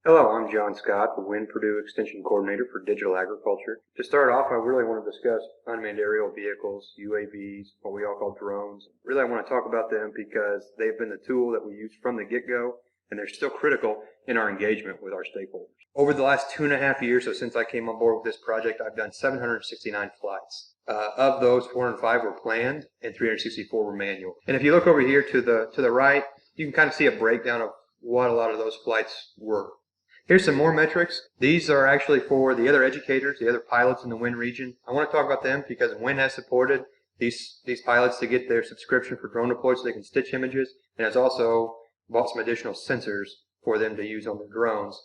Hello, I'm John Scott, the WHIN Purdue Extension Coordinator for Digital Agriculture. To start off, I really want to discuss unmanned aerial vehicles, UAVs, what we all call drones. Really, I want to talk about them because they've been the tool that we use from the get-go, and they're still critical in our engagement with our stakeholders. Over the last 2.5 years, so since I came on board with this project, I've done 769 flights. Of those, 405 were planned and 364 were manual. And if you look over here to the right, you can kind of see a breakdown of what a lot of those flights were. Here's some more metrics. These are actually for the other educators, the other pilots in the WHIN region. I want to talk about them because WHIN has supported these pilots to get their subscription for drone deploy so they can stitch images, and has also bought some additional sensors for them to use on their drones.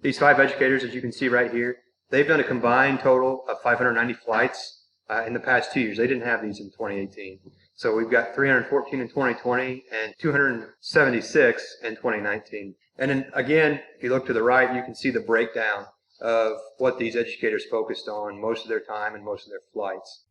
These 5 educators, as you can see right here, they've done a combined total of 590 flights in the past 2 years. They didn't have these in 2018. So we've got 314 in 2020 and 276 in 2019. And then again, if you look to the right, you can see the breakdown of what these educators focused on most of their time and most of their flights.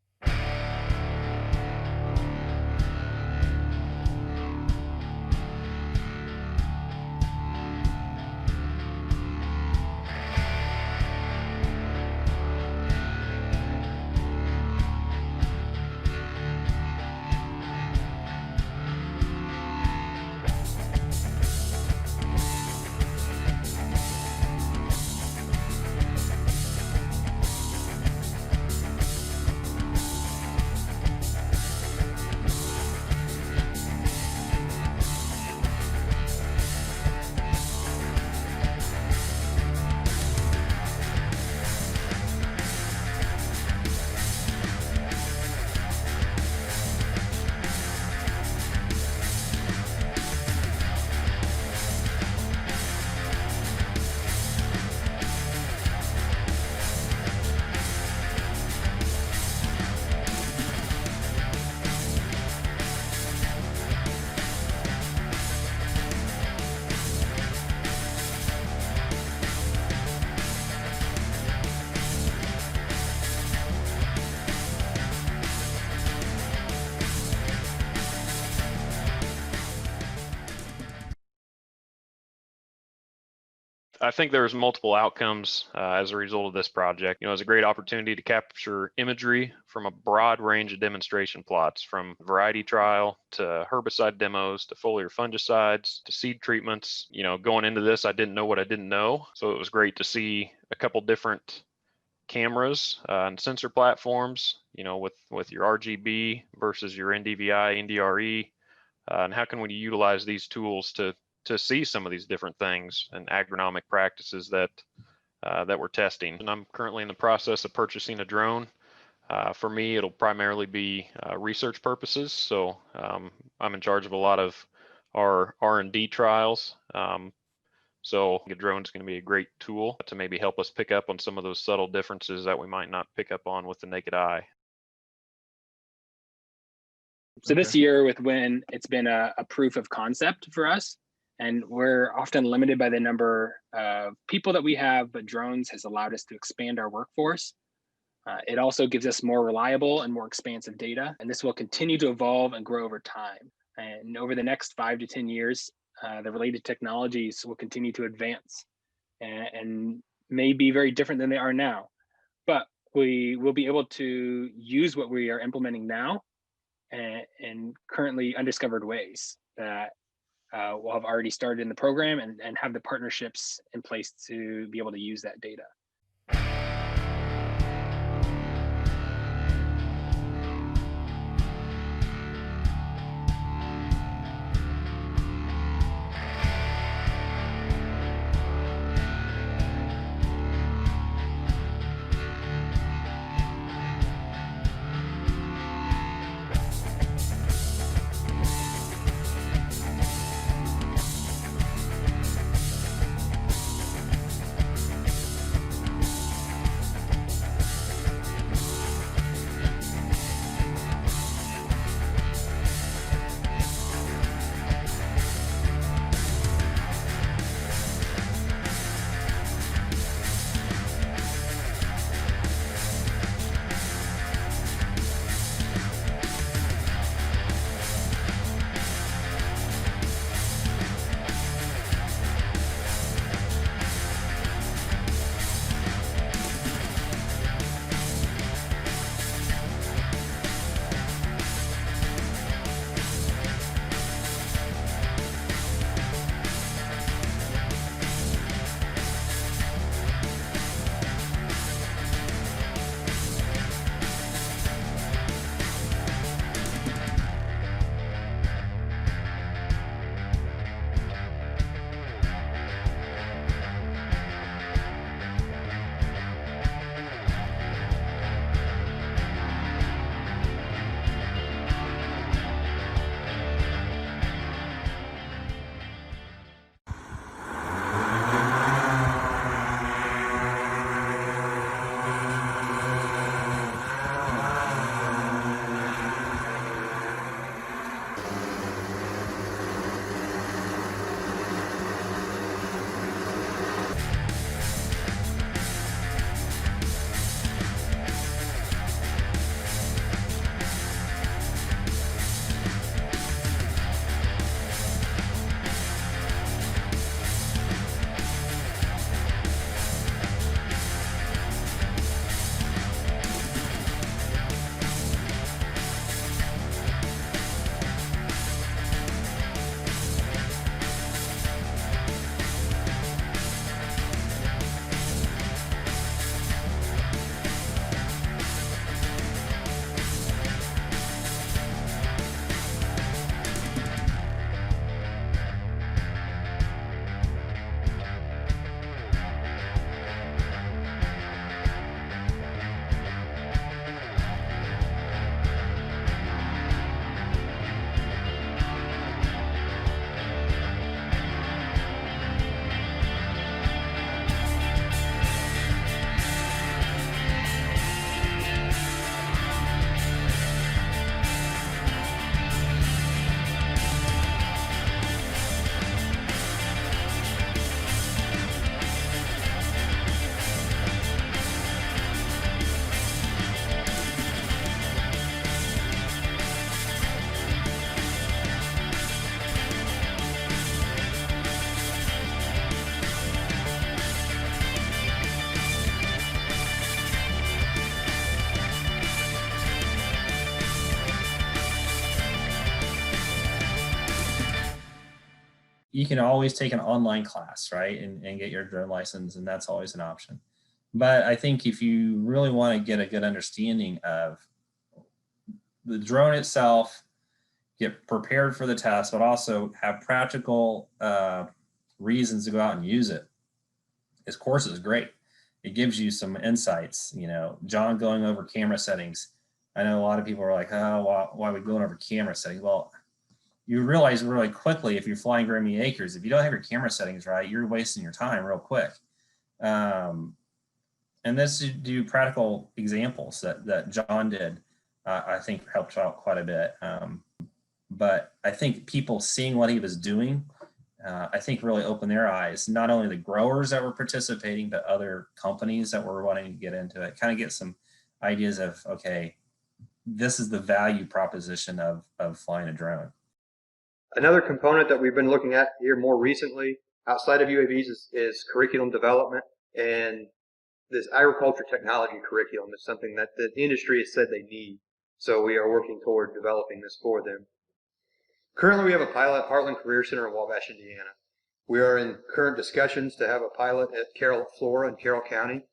I think there's multiple outcomes as a result of this project. It's a great opportunity to capture imagery from a broad range of demonstration plots, from variety trial to herbicide demos to foliar fungicides to seed treatments. Going into this, I didn't know what I didn't know. So it was great to see a couple different cameras and sensor platforms, with your RGB versus your NDVI, NDRE, and how can we utilize these tools to see some of these different things and agronomic practices that we're testing. And I'm currently in the process of purchasing a drone. For me, it'll primarily be research purposes. So I'm in charge of a lot of our R&D trials. So a drone is going to be a great tool to maybe help us pick up on some of those subtle differences that we might not pick up on with the naked eye. So this year with WHIN, it's been a proof of concept for us. And we're often limited by the number of people that we have, but drones has allowed us to expand our workforce. It also gives us more reliable and more expansive data, and this will continue to evolve and grow over time. And over the next 5 to 10 years, the related technologies will continue to advance and may be very different than they are now. But we will be able to use what we are implementing now in currently undiscovered ways that we'll have already started in the program and have the partnerships in place to be able to use that data. you can always take an online class, right, and get your drone license, and that's always an option. But I think if you really want to get a good understanding of the drone itself, get prepared for the test, but also have practical reasons to go out and use it, this course is great. It gives you some insights. You know, John going over camera settings. I know a lot of people are like, oh, why are we going over camera settings? Well, you realize really quickly if you're flying very many acres, if you don't have your camera settings right, you're wasting your time real quick. And this to do practical examples that John did, I think helped out quite a bit. But I think people seeing what he was doing, I think really opened their eyes, not only the growers that were participating, but other companies that were wanting to get into it, kind of get some ideas of, okay, this is the value proposition of flying a drone. Another component that we've been looking at here more recently, outside of UAVs, is curriculum development. And this agriculture technology curriculum is something that the industry has said they need. So we are working toward developing this for them. Currently, we have a pilot at Heartland Career Center in Wabash, Indiana. We are in current discussions to have a pilot at Flora in Carroll County.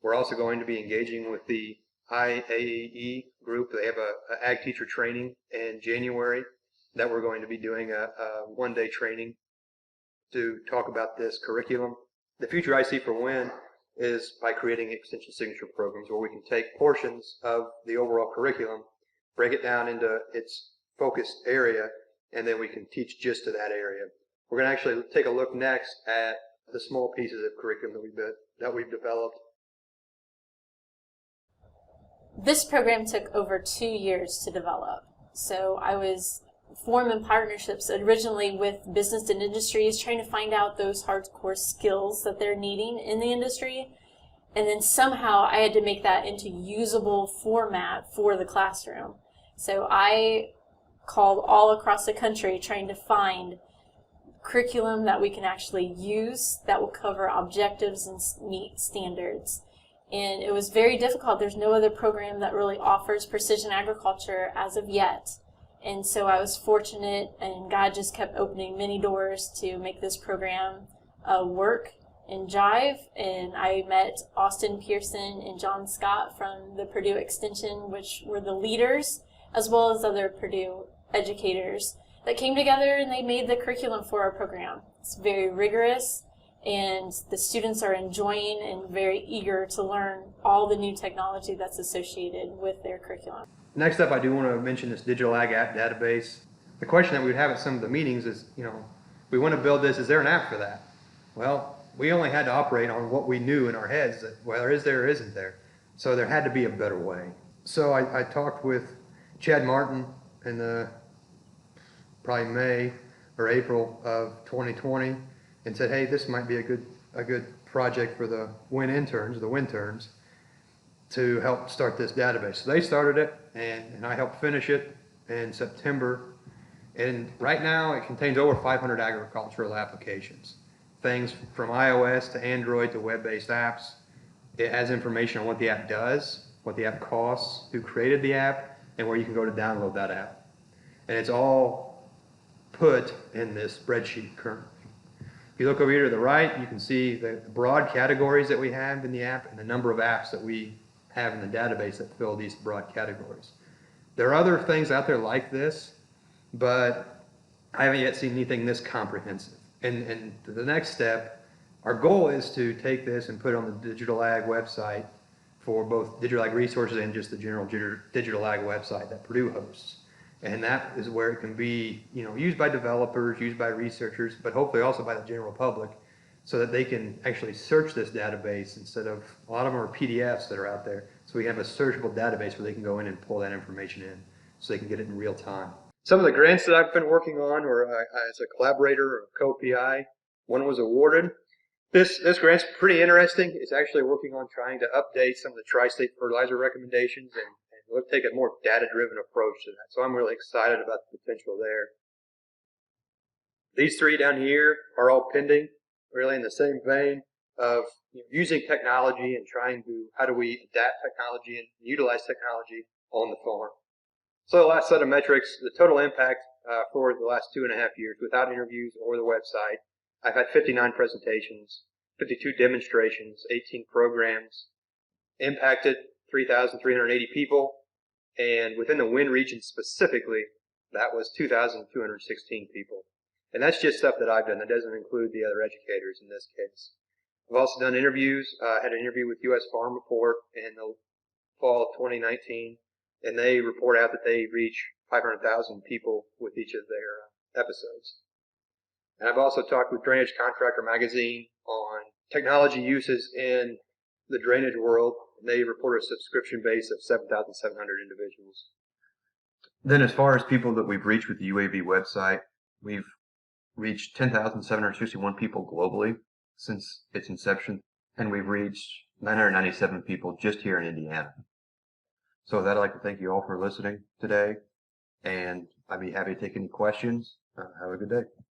We're also going to be engaging with the IAEE group. They have a ag teacher training in January that we're going to be doing a one-day training to talk about this curriculum. The future I see for WHIN is by creating extension signature programs where we can take portions of the overall curriculum, break it down into its focused area, and then we can teach just to that area. We're going to actually take a look next at the small pieces of curriculum that we've developed. This program took over 2 years to develop. So I was forming partnerships originally with business and industries, trying to find out those hardcore skills that they're needing in the industry. And then somehow I had to make that into usable format for the classroom. So I called all across the country trying to find curriculum that we can actually use that will cover objectives and meet standards. And it was very difficult. There's no other program that really offers precision agriculture as of yet. And so I was fortunate, and God just kept opening many doors to make this program work and jive. And I met Austin Pearson and John Scott from the Purdue Extension, which were the leaders, as well as other Purdue educators that came together, and they made the curriculum for our program. It's very rigorous, and the students are enjoying and very eager to learn all the new technology that's associated with their curriculum. Next up, I do want to mention this digital ag app database. The question that we would have at some of the meetings is, we want to build this, is there an app for that? Well, we only had to operate on what we knew in our heads, that whether is there or isn't there. So there had to be a better way. So I talked with Chad Martin in probably May or April of 2020 and said, hey, this might be a good project for the WHIN interns, to help start this database. So they started it, and I helped finish it in September. And right now it contains over 500 agricultural applications. Things from iOS to Android to web-based apps. It has information on what the app does, what the app costs, who created the app, and where you can go to download that app. And it's all put in this spreadsheet currently. If you look over here to the right, you can see the broad categories that we have in the app and the number of apps that we have in the database that fill these broad categories. There are other things out there like this, but I haven't yet seen anything this comprehensive. And the next step, our goal is to take this and put it on the Digital Ag website for both Digital Ag Resources and just the general Digital Ag website that Purdue hosts. And that is where it can be, used by developers, used by researchers, but hopefully also by the general public, so that they can actually search this database instead of, a lot of them are PDFs that are out there. So we have a searchable database where they can go in and pull that information in so they can get it in real time. Some of the grants that I've been working on, or as a collaborator or co-PI, one was awarded. This grant's pretty interesting. It's actually working on trying to update some of the tri-state fertilizer recommendations and we'll take a more data-driven approach to that. So I'm really excited about the potential there. These three down here are all pending, really in the same vein of using technology and trying to, how do we adapt technology and utilize technology on the farm. So the last set of metrics, the total impact for the last 2.5 years without interviews or the website. I've had 59 presentations, 52 demonstrations, 18 programs, impacted 3,380 people, and within the WHIN region specifically, that was 2,216 people. And that's just stuff that I've done. That doesn't include the other educators in this case. I've also done interviews. Had an interview with U.S. Farm Report in the fall of 2019, and they report out that they reach 500,000 people with each of their episodes. And I've also talked with Drainage Contractor Magazine on technology uses in the drainage world. And they report a subscription base of 7,700 individuals. Then as far as people that we've reached with the UAV website, we've reached 10,761 people globally since its inception, and we've reached 997 people just here in Indiana. So with that, I'd like to thank you all for listening today, and I'd be happy to take any questions. Have a good day.